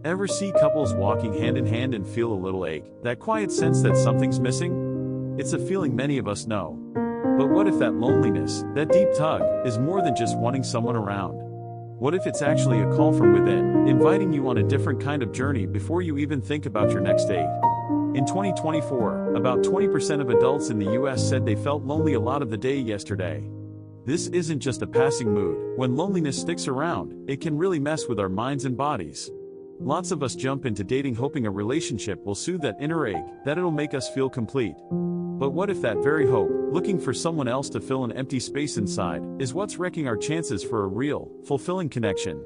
Ever see couples walking hand in hand and feel a little ache, that quiet sense that something's missing? It's a feeling many of us know. But what if that loneliness, that deep tug, is more than just wanting someone around? What if it's actually a call from within, inviting you on a different kind of journey before you even think about your next date? In 2024, about 20% of adults in the US said they felt lonely a lot of the day yesterday. This isn't just a passing mood. When loneliness sticks around, it can really mess with our minds and bodies. Lots of us jump into dating hoping a relationship will soothe that inner ache, that it'll make us feel complete. But what if that very hope, looking for someone else to fill an empty space inside, is what's wrecking our chances for a real, fulfilling connection?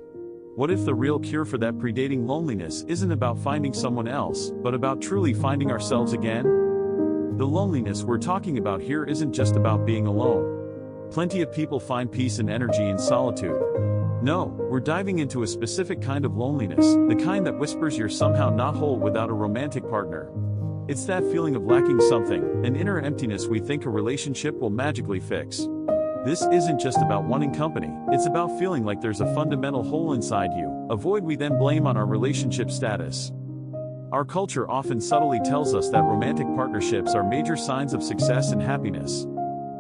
What if the real cure for that predating loneliness isn't about finding someone else, but about truly finding ourselves again? The loneliness we're talking about here isn't just about being alone. Plenty of people find peace and energy in solitude. No, we're diving into a specific kind of loneliness, the kind that whispers you're somehow not whole without a romantic partner. It's that feeling of lacking something, an inner emptiness we think a relationship will magically fix. This isn't just about wanting company, it's about feeling like there's a fundamental hole inside you, a void we then blame on our relationship status. Our culture often subtly tells us that romantic partnerships are major signs of success and happiness.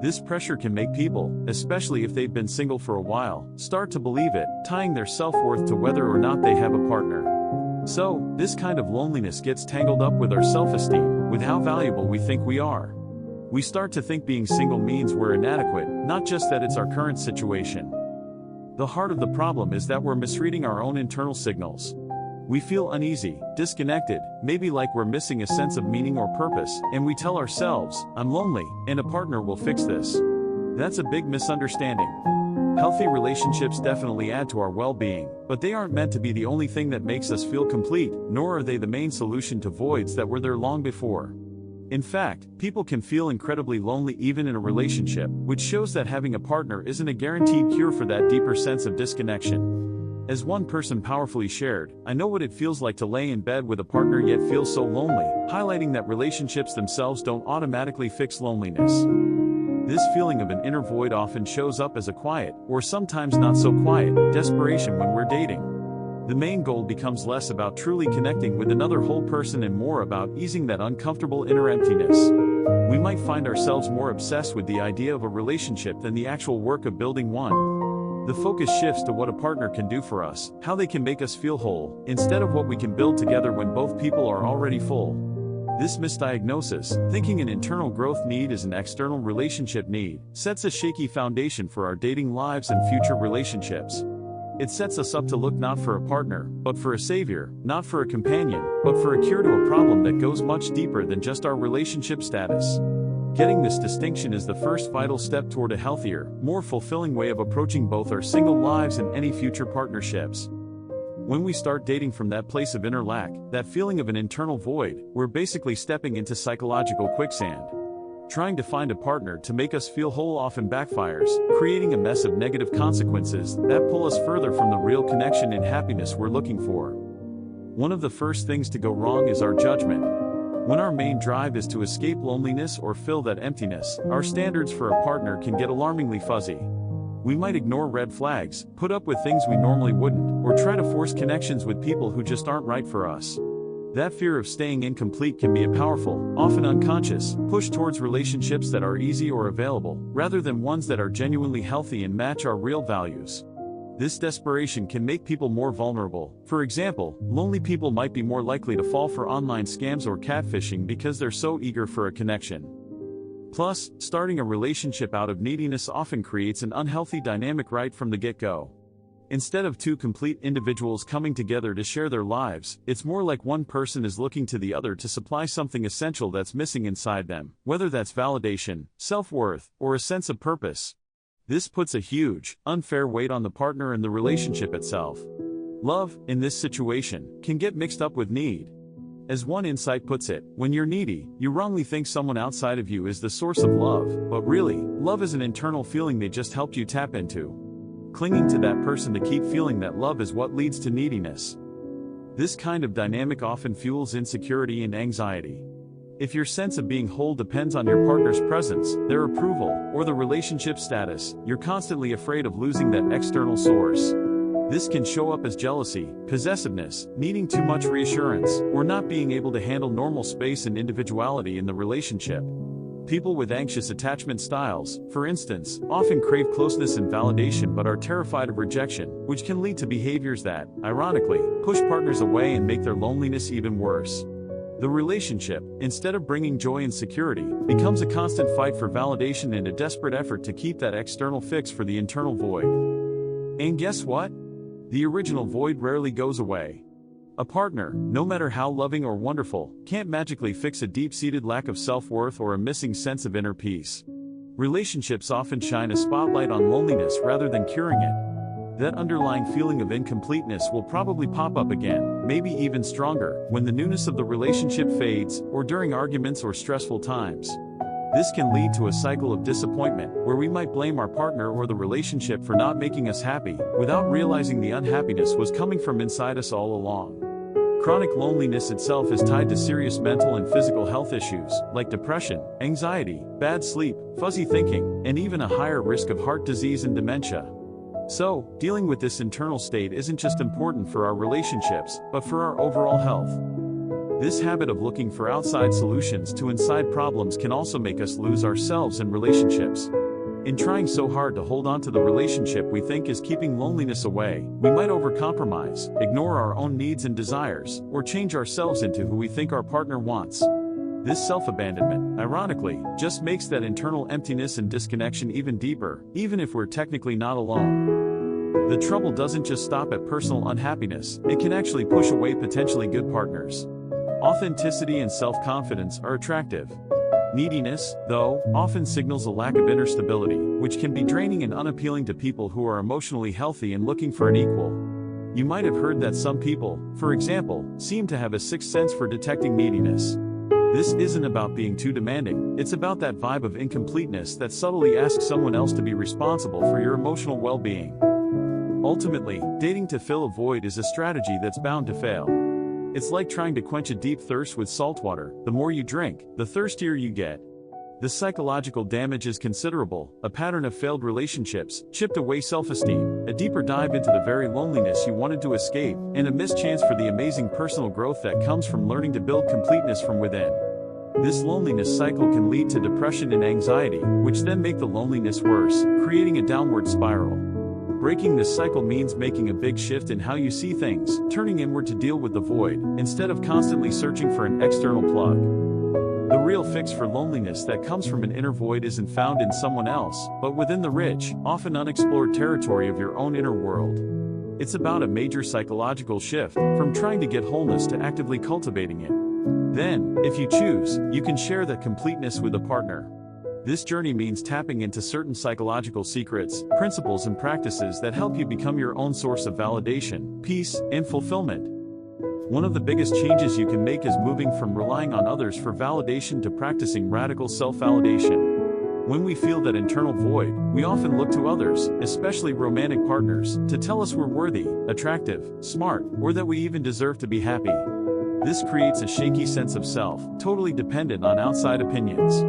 This pressure can make people, especially if they've been single for a while, start to believe it, tying their self-worth to whether or not they have a partner. So, this kind of loneliness gets tangled up with our self-esteem, with how valuable we think we are. We start to think being single means we're inadequate, not just that it's our current situation. The heart of the problem is that we're misreading our own internal signals. We feel uneasy, disconnected, maybe like we're missing a sense of meaning or purpose, and we tell ourselves, "I'm lonely, and a partner will fix this." That's a big misunderstanding. Healthy relationships definitely add to our well-being, but they aren't meant to be the only thing that makes us feel complete, nor are they the main solution to voids that were there long before. In fact, people can feel incredibly lonely even in a relationship, which shows that having a partner isn't a guaranteed cure for that deeper sense of disconnection. As one person powerfully shared, "I know what it feels like to lay in bed with a partner yet feel so lonely," highlighting that relationships themselves don't automatically fix loneliness. This feeling of an inner void often shows up as a quiet, or sometimes not so quiet, desperation when we're dating. The main goal becomes less about truly connecting with another whole person and more about easing that uncomfortable inner emptiness. We might find ourselves more obsessed with the idea of a relationship than the actual work of building one. The focus shifts to what a partner can do for us, how they can make us feel whole, instead of what we can build together when both people are already full. This misdiagnosis, thinking an internal growth need is an external relationship need, sets a shaky foundation for our dating lives and future relationships. It sets us up to look not for a partner, but for a savior, not for a companion, but for a cure to a problem that goes much deeper than just our relationship status. Getting this distinction is the first vital step toward a healthier, more fulfilling way of approaching both our single lives and any future partnerships. When we start dating from that place of inner lack, that feeling of an internal void, we're basically stepping into psychological quicksand. Trying to find a partner to make us feel whole often backfires, creating a mess of negative consequences that pull us further from the real connection and happiness we're looking for. One of the first things to go wrong is our judgment. When our main drive is to escape loneliness or fill that emptiness, our standards for a partner can get alarmingly fuzzy. We might ignore red flags, put up with things we normally wouldn't, or try to force connections with people who just aren't right for us. That fear of staying incomplete can be a powerful, often unconscious, push towards relationships that are easy or available, rather than ones that are genuinely healthy and match our real values. This desperation can make people more vulnerable. For example, lonely people might be more likely to fall for online scams or catfishing because they're so eager for a connection. Plus, starting a relationship out of neediness often creates an unhealthy dynamic right from the get-go. Instead of two complete individuals coming together to share their lives, it's more like one person is looking to the other to supply something essential that's missing inside them, whether that's validation, self-worth, or a sense of purpose. This puts a huge, unfair weight on the partner and the relationship itself. Love, in this situation, can get mixed up with need. As one insight puts it, when you're needy, you wrongly think someone outside of you is the source of love, but really, love is an internal feeling they just helped you tap into. Clinging to that person to keep feeling that love is what leads to neediness. This kind of dynamic often fuels insecurity and anxiety. If your sense of being whole depends on your partner's presence, their approval, or the relationship status, you're constantly afraid of losing that external source. This can show up as jealousy, possessiveness, needing too much reassurance, or not being able to handle normal space and individuality in the relationship. People with anxious attachment styles, for instance, often crave closeness and validation but are terrified of rejection, which can lead to behaviors that, ironically, push partners away and make their loneliness even worse. The relationship, instead of bringing joy and security, becomes a constant fight for validation and a desperate effort to keep that external fix for the internal void. And guess what? The original void rarely goes away. A partner, no matter how loving or wonderful, can't magically fix a deep-seated lack of self-worth or a missing sense of inner peace. Relationships often shine a spotlight on loneliness rather than curing it. That underlying feeling of incompleteness will probably pop up again, maybe even stronger, when the newness of the relationship fades, or during arguments or stressful times. This can lead to a cycle of disappointment, where we might blame our partner or the relationship for not making us happy, without realizing the unhappiness was coming from inside us all along. Chronic loneliness itself is tied to serious mental and physical health issues, like depression, anxiety, bad sleep, fuzzy thinking, and even a higher risk of heart disease and dementia. So, dealing with this internal state isn't just important for our relationships, but for our overall health. This habit of looking for outside solutions to inside problems can also make us lose ourselves in relationships. In trying so hard to hold on to the relationship we think is keeping loneliness away, we might overcompromise, ignore our own needs and desires, or change ourselves into who we think our partner wants. This self-abandonment, ironically, just makes that internal emptiness and disconnection even deeper, even if we're technically not alone. The trouble doesn't just stop at personal unhappiness, it can actually push away potentially good partners. Authenticity and self-confidence are attractive. Neediness, though, often signals a lack of inner stability, which can be draining and unappealing to people who are emotionally healthy and looking for an equal. You might have heard that some people, for example, seem to have a sixth sense for detecting neediness. This isn't about being too demanding, it's about that vibe of incompleteness that subtly asks someone else to be responsible for your emotional well-being. Ultimately, dating to fill a void is a strategy that's bound to fail. It's like trying to quench a deep thirst with salt water. The more you drink, the thirstier you get. The psychological damage is considerable: a pattern of failed relationships, chipped away self-esteem, a deeper dive into the very loneliness you wanted to escape, and a missed chance for the amazing personal growth that comes from learning to build completeness from within. This loneliness cycle can lead to depression and anxiety, which then make the loneliness worse, creating a downward spiral. Breaking this cycle means making a big shift in how you see things, turning inward to deal with the void, instead of constantly searching for an external plug. The real fix for loneliness that comes from an inner void isn't found in someone else, but within the rich, often unexplored territory of your own inner world. It's about a major psychological shift, from trying to get wholeness to actively cultivating it. Then, if you choose, you can share that completeness with a partner. This journey means tapping into certain psychological secrets, principles and practices that help you become your own source of validation, peace, and fulfillment. One of the biggest changes you can make is moving from relying on others for validation to practicing radical self-validation. When we feel that internal void, we often look to others, especially romantic partners, to tell us we're worthy, attractive, smart, or that we even deserve to be happy. This creates a shaky sense of self, totally dependent on outside opinions.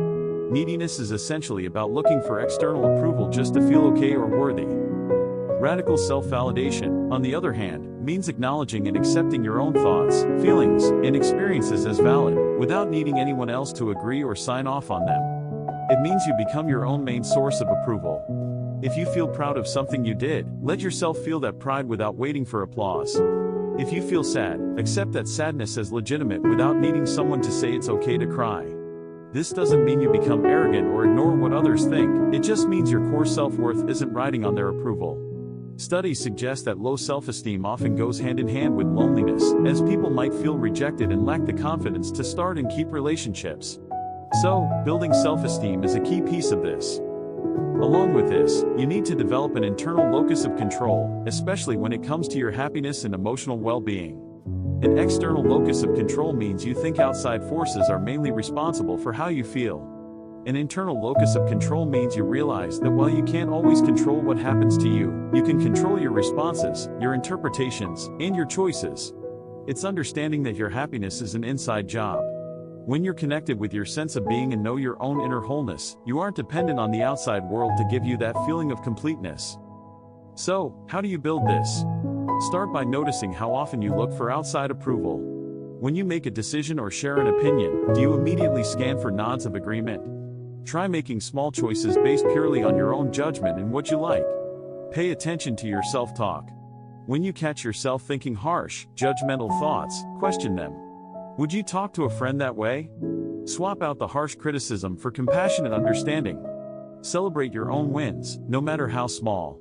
Neediness is essentially about looking for external approval just to feel okay or worthy. Radical self-validation, on the other hand, means acknowledging and accepting your own thoughts, feelings, and experiences as valid, without needing anyone else to agree or sign off on them. It means you become your own main source of approval. If you feel proud of something you did, let yourself feel that pride without waiting for applause. If you feel sad, accept that sadness as legitimate without needing someone to say it's okay to cry. This doesn't mean you become arrogant or ignore what others think, it just means your core self-worth isn't riding on their approval. Studies suggest that low self-esteem often goes hand in hand with loneliness, as people might feel rejected and lack the confidence to start and keep relationships. So, building self-esteem is a key piece of this. Along with this, you need to develop an internal locus of control, especially when it comes to your happiness and emotional well-being. An external locus of control means you think outside forces are mainly responsible for how you feel. An internal locus of control means you realize that while you can't always control what happens to you, you can control your responses, your interpretations, and your choices. It's understanding that your happiness is an inside job. When you're connected with your sense of being and know your own inner wholeness, you aren't dependent on the outside world to give you that feeling of completeness. So, how do you build this? Start by noticing how often you look for outside approval. When you make a decision or share an opinion, do you immediately scan for nods of agreement? Try making small choices based purely on your own judgment and what you like. Pay attention to your self-talk. When you catch yourself thinking harsh, judgmental thoughts, question them. Would you talk to a friend that way? Swap out the harsh criticism for compassionate understanding. Celebrate your own wins, no matter how small.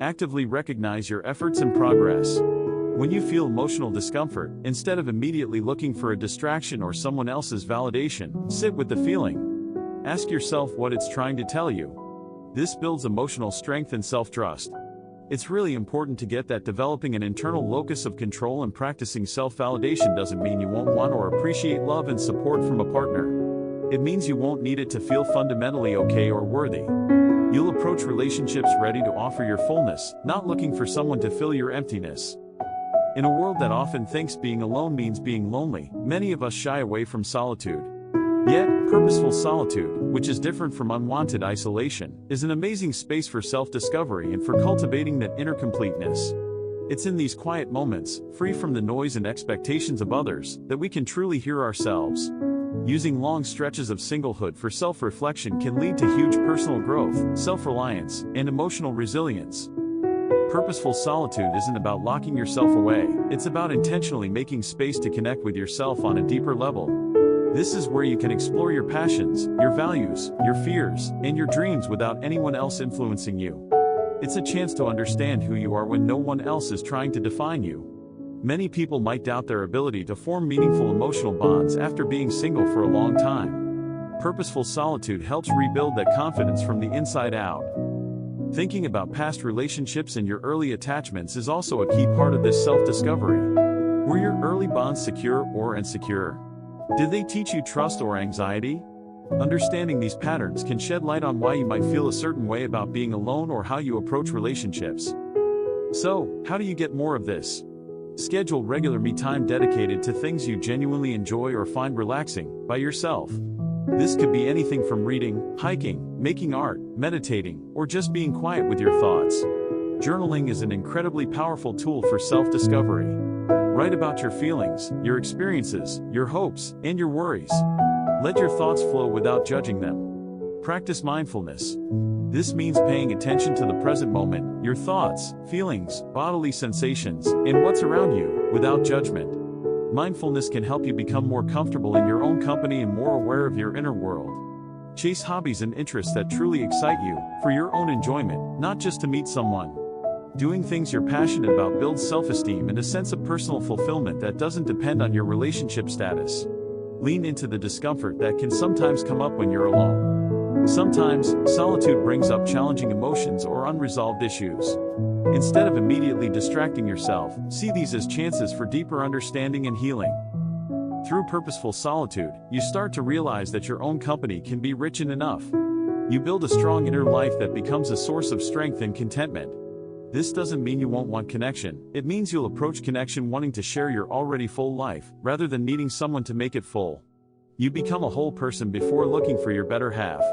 Actively recognize your efforts and progress. When you feel emotional discomfort, instead of immediately looking for a distraction or someone else's validation, sit with the feeling. Ask yourself what it's trying to tell you. This builds emotional strength and self-trust. It's really important to get that developing an internal locus of control and practicing self-validation doesn't mean you won't want or appreciate love and support from a partner. It means you won't need it to feel fundamentally okay or worthy. You'll approach relationships ready to offer your fullness, not looking for someone to fill your emptiness. In a world that often thinks being alone means being lonely, many of us shy away from solitude. Yet, purposeful solitude, which is different from unwanted isolation, is an amazing space for self-discovery and for cultivating that inner completeness. It's in these quiet moments, free from the noise and expectations of others, that we can truly hear ourselves. Using long stretches of singlehood for self-reflection can lead to huge personal growth, self-reliance, and emotional resilience. Purposeful solitude isn't about locking yourself away, it's about intentionally making space to connect with yourself on a deeper level. This is where you can explore your passions, your values, your fears, and your dreams without anyone else influencing you. It's a chance to understand who you are when no one else is trying to define you. Many people might doubt their ability to form meaningful emotional bonds after being single for a long time. Purposeful solitude helps rebuild that confidence from the inside out. Thinking about past relationships and your early attachments is also a key part of this self-discovery. Were your early bonds secure or insecure? Did they teach you trust or anxiety? Understanding these patterns can shed light on why you might feel a certain way about being alone or how you approach relationships. So, how do you get more of this? Schedule regular me time dedicated to things you genuinely enjoy or find relaxing, by yourself. This could be anything from reading, hiking, making art, meditating, or just being quiet with your thoughts. Journaling is an incredibly powerful tool for self-discovery. Write about your feelings, your experiences, your hopes, and your worries. Let your thoughts flow without judging them. Practice mindfulness. This means paying attention to the present moment, your thoughts, feelings, bodily sensations, and what's around you, without judgment. Mindfulness can help you become more comfortable in your own company and more aware of your inner world. Chase hobbies and interests that truly excite you, for your own enjoyment, not just to meet someone. Doing things you're passionate about builds self-esteem and a sense of personal fulfillment that doesn't depend on your relationship status. Lean into the discomfort that can sometimes come up when you're alone. Sometimes, solitude brings up challenging emotions or unresolved issues. Instead of immediately distracting yourself, see these as chances for deeper understanding and healing. Through purposeful solitude, you start to realize that your own company can be rich and enough. You build a strong inner life that becomes a source of strength and contentment. This doesn't mean you won't want connection, it means you'll approach connection wanting to share your already full life, rather than needing someone to make it full. You become a whole person before looking for your better half.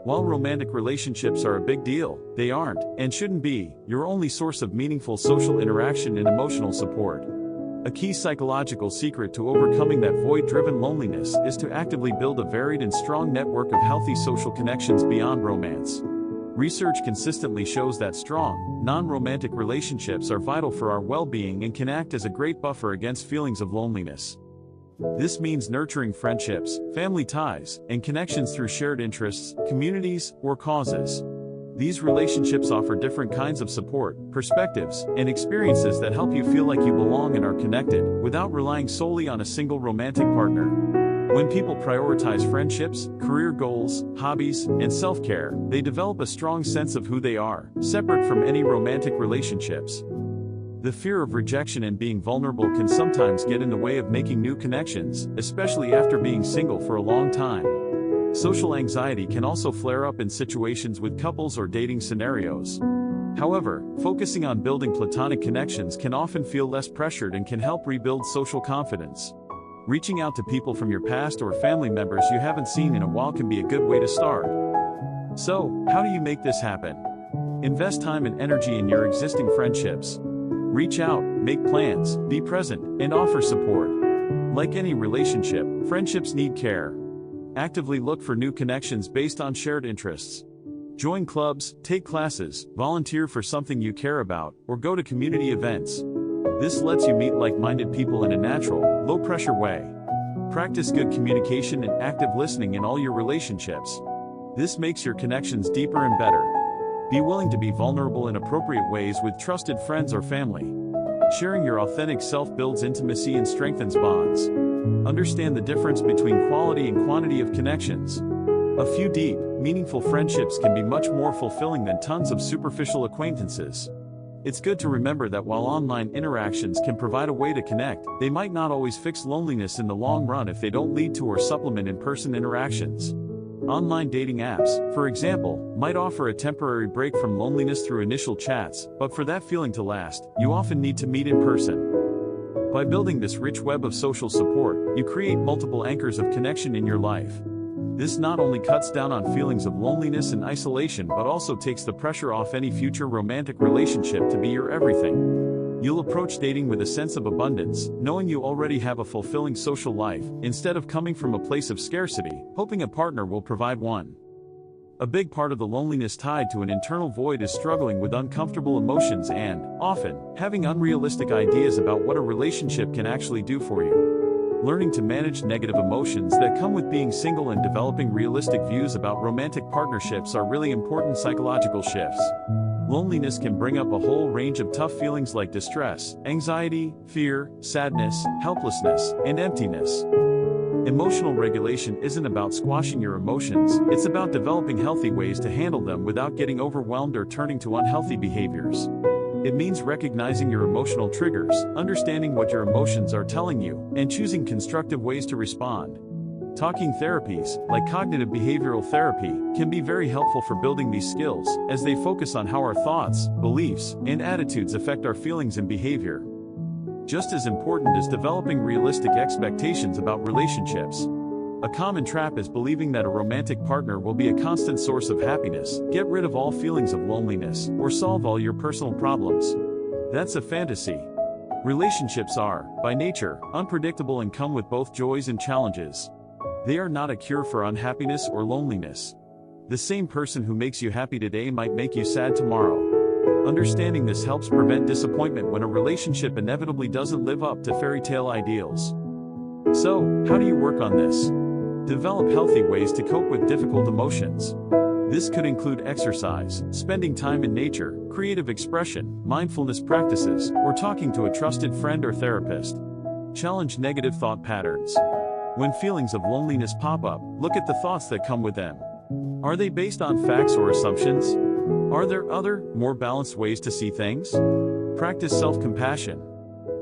While romantic relationships are a big deal, they aren't, and shouldn't be, your only source of meaningful social interaction and emotional support. A key psychological secret to overcoming that void-driven loneliness is to actively build a varied and strong network of healthy social connections beyond romance. Research consistently shows that strong, non-romantic relationships are vital for our well-being and can act as a great buffer against feelings of loneliness. This means nurturing friendships, family ties, and connections through shared interests, communities, or causes. These relationships offer different kinds of support, perspectives, and experiences that help you feel like you belong and are connected, without relying solely on a single romantic partner. When people prioritize friendships, career goals, hobbies, and self-care, they develop a strong sense of who they are, separate from any romantic relationships. The fear of rejection and being vulnerable can sometimes get in the way of making new connections, especially after being single for a long time. Social anxiety can also flare up in situations with couples or dating scenarios. However, focusing on building platonic connections can often feel less pressured and can help rebuild social confidence. Reaching out to people from your past or family members you haven't seen in a while can be a good way to start. So, how do you make this happen? Invest time and energy in your existing friendships. Reach out, make plans, be present, and offer support. Like any relationship, friendships need care. Actively look for new connections based on shared interests. Join clubs, take classes, volunteer for something you care about, or go to community events. This lets you meet like-minded people in a natural, low-pressure way. Practice good communication and active listening in all your relationships. This makes your connections deeper and better. Be willing to be vulnerable in appropriate ways with trusted friends or family. Sharing your authentic self builds intimacy and strengthens bonds. Understand the difference between quality and quantity of connections. A few deep, meaningful friendships can be much more fulfilling than tons of superficial acquaintances. It's good to remember that while online interactions can provide a way to connect, they might not always fix loneliness in the long run if they don't lead to or supplement in-person interactions. Online dating apps, for example, might offer a temporary break from loneliness through initial chats, but for that feeling to last, you often need to meet in person. By building this rich web of social support, you create multiple anchors of connection in your life. This not only cuts down on feelings of loneliness and isolation but also takes the pressure off any future romantic relationship to be your everything. You'll approach dating with a sense of abundance, knowing you already have a fulfilling social life, instead of coming from a place of scarcity, hoping a partner will provide one. A big part of the loneliness tied to an internal void is struggling with uncomfortable emotions and, often, having unrealistic ideas about what a relationship can actually do for you. Learning to manage negative emotions that come with being single and developing realistic views about romantic partnerships are really important psychological shifts. Loneliness can bring up a whole range of tough feelings like distress, anxiety, fear, sadness, helplessness, and emptiness. Emotional regulation isn't about squashing your emotions, it's about developing healthy ways to handle them without getting overwhelmed or turning to unhealthy behaviors. It means recognizing your emotional triggers, understanding what your emotions are telling you, and choosing constructive ways to respond. Talking therapies, like cognitive behavioral therapy, can be very helpful for building these skills, as they focus on how our thoughts, beliefs, and attitudes affect our feelings and behavior. Just as important is developing realistic expectations about relationships. A common trap is believing that a romantic partner will be a constant source of happiness, get rid of all feelings of loneliness, or solve all your personal problems. That's a fantasy. Relationships are, by nature, unpredictable and come with both joys and challenges. They are not a cure for unhappiness or loneliness. The same person who makes you happy today might make you sad tomorrow. Understanding this helps prevent disappointment when a relationship inevitably doesn't live up to fairy tale ideals. So, how do you work on this? Develop healthy ways to cope with difficult emotions. This could include exercise, spending time in nature, creative expression, mindfulness practices, or talking to a trusted friend or therapist. Challenge negative thought patterns. When feelings of loneliness pop up, look at the thoughts that come with them. Are they based on facts or assumptions? Are there other, more balanced ways to see things? Practice self-compassion.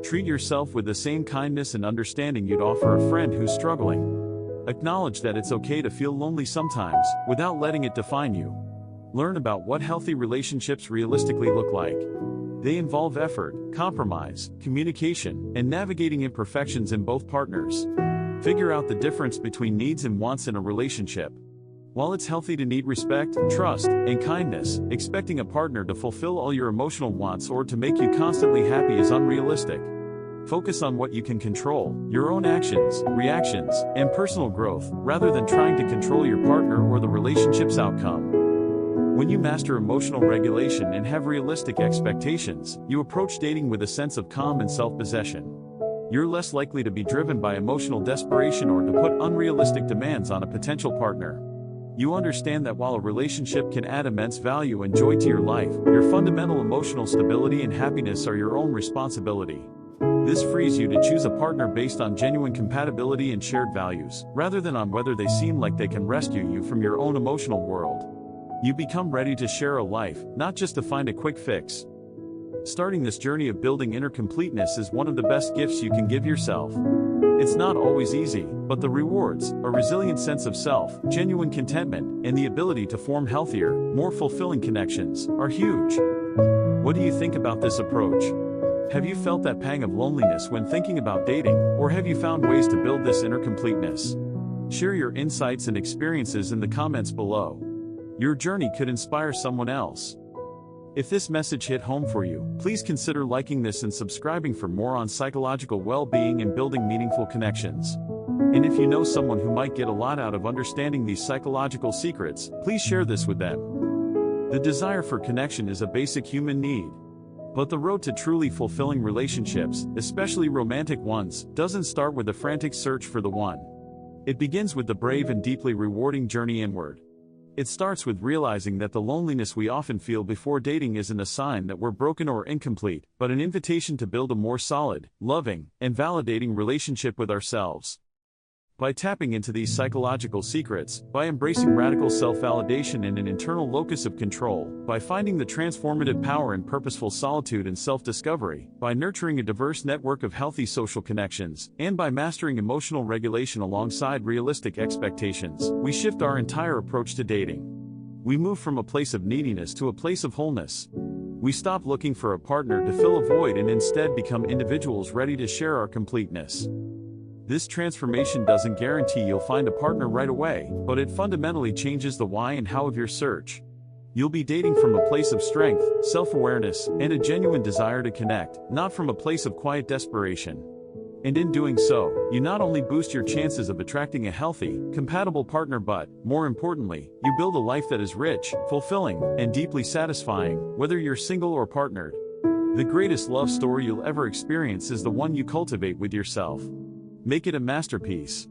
Treat yourself with the same kindness and understanding you'd offer a friend who's struggling. Acknowledge that it's okay to feel lonely sometimes, without letting it define you. Learn about what healthy relationships realistically look like. They involve effort, compromise, communication, and navigating imperfections in both partners. Figure out the difference between needs and wants in a relationship. While it's healthy to need respect, trust, and kindness, expecting a partner to fulfill all your emotional wants or to make you constantly happy is unrealistic. Focus on what you can control, your own actions, reactions, and personal growth, rather than trying to control your partner or the relationship's outcome. When you master emotional regulation and have realistic expectations, you approach dating with a sense of calm and self-possession. You're less likely to be driven by emotional desperation or to put unrealistic demands on a potential partner. You understand that while a relationship can add immense value and joy to your life, your fundamental emotional stability and happiness are your own responsibility. This frees you to choose a partner based on genuine compatibility and shared values, rather than on whether they seem like they can rescue you from your own emotional world. You become ready to share a life, not just to find a quick fix. Starting this journey of building inner completeness is one of the best gifts you can give yourself. It's not always easy, but the rewards, a resilient sense of self, genuine contentment, and the ability to form healthier, more fulfilling connections, are huge. What do you think about this approach? Have you felt that pang of loneliness when thinking about dating, or have you found ways to build this inner completeness? Share your insights and experiences in the comments below. Your journey could inspire someone else. If this message hit home for you, please consider liking this and subscribing for more on psychological well-being and building meaningful connections. And if you know someone who might get a lot out of understanding these psychological secrets, please share this with them. The desire for connection is a basic human need. But the road to truly fulfilling relationships, especially romantic ones, doesn't start with a frantic search for the one. It begins with the brave and deeply rewarding journey inward. It starts with realizing that the loneliness we often feel before dating isn't a sign that we're broken or incomplete, but an invitation to build a more solid, loving, and validating relationship with ourselves. By tapping into these psychological secrets, by embracing radical self-validation and an internal locus of control, by finding the transformative power in purposeful solitude and self-discovery, by nurturing a diverse network of healthy social connections, and by mastering emotional regulation alongside realistic expectations, we shift our entire approach to dating. We move from a place of neediness to a place of wholeness. We stop looking for a partner to fill a void and instead become individuals ready to share our completeness. This transformation doesn't guarantee you'll find a partner right away, but it fundamentally changes the why and how of your search. You'll be dating from a place of strength, self-awareness, and a genuine desire to connect, not from a place of quiet desperation. And in doing so, you not only boost your chances of attracting a healthy, compatible partner but, more importantly, you build a life that is rich, fulfilling, and deeply satisfying, whether you're single or partnered. The greatest love story you'll ever experience is the one you cultivate with yourself. Make it a masterpiece.